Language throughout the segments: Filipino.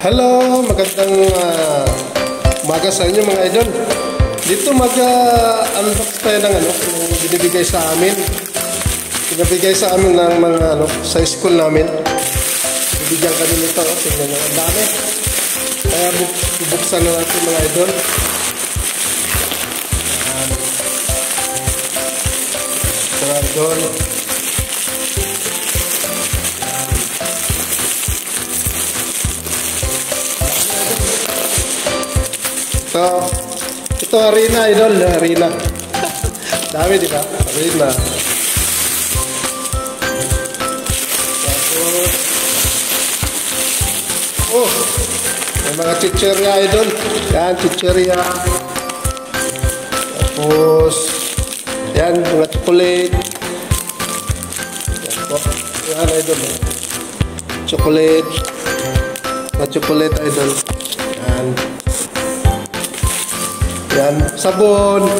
Hello, magandang umaga sa inyo mga idol. Dito mag-unbox tayo ng binibigay sa amin. Binibigay sa amin ng mga sa school namin. Bibigyan kami nito, tingnan nyo, ang dami. Kaya bubuksan na natin mga idol. Mga idol. Ito Arena idol, Arena. Dami di ba? Arena. Tapos, may mga chicheria idol. Yan, chicheria. Tapos, yan, mga chocolate. Yan po. Yan idol. Chocolate. Mga chocolate idol. Yan. Yan, sabon,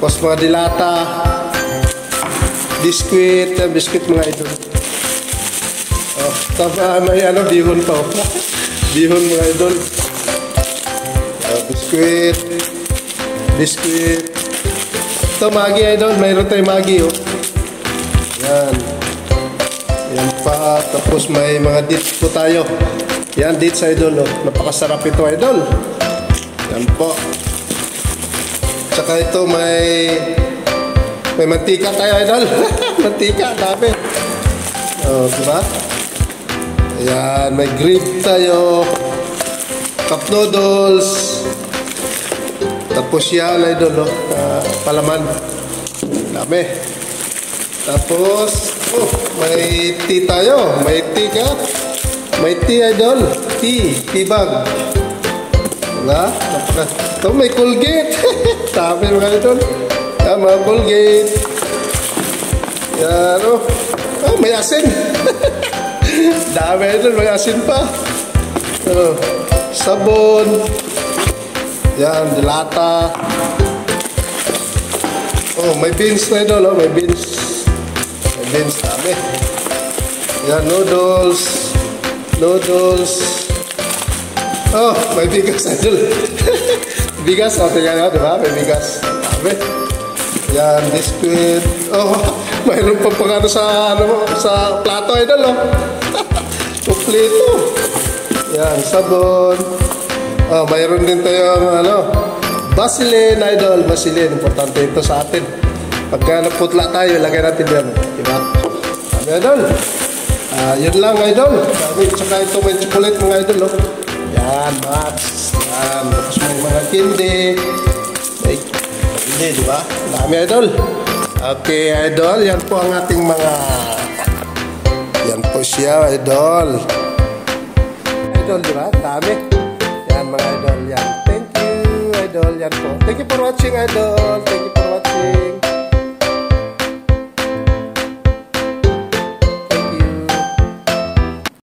tapos mga dilata, biskuit, biskuit mga idol. Tama, may bihon pa. Bihon mga idol. Biskuit. Ito Maggi idol, mayroon tayo Maggi Yan. Yan pa, tapos may mga dates po tayo. Yan, dates idol napakasarap ito idol. Yan po. Tsaka ito may mantika tayo idol. Mantika, dami. Diba? Ayan, may grilled tayo. Cup noodles. Tapos yan idol, palaman. Dami. Tapos, may tea tayo. May tea ka. May tea idol. Tea bag. Diba? Ito may Colgate. Sabi mga idol. Yan, mga Colgate. Yan may asin. Dami idol, may asin pa. Sabon. Yan, dilata. May beans na idol. May beans. May beans, dami. Yan, noodles. May bigas idol. Bigas, tingnan nyo, diba? May bigas. Dami. Yan, biscuit. Mayroon pa pang sa plato idol, Kompleto. Yan, sabon. Mayroon din tayong Vaseline idol. Vaseline, importante ito sa atin. Pagka naputla tayo, lagay natin yan. Diba? Dami idol. Yun lang idol. Dami, tsaka ito may chocolate mga idol, Yan, Max. Yan, tapos may mga candy. May candy, diba? Dami idol. Okay, idol. Yan po ang ating mga... Yan po siya, idol. Idol, diba? Dami. Yan, mga idol. Yan. Thank you, idol. Yan po. Thank you for watching, idol. Thank you for watching.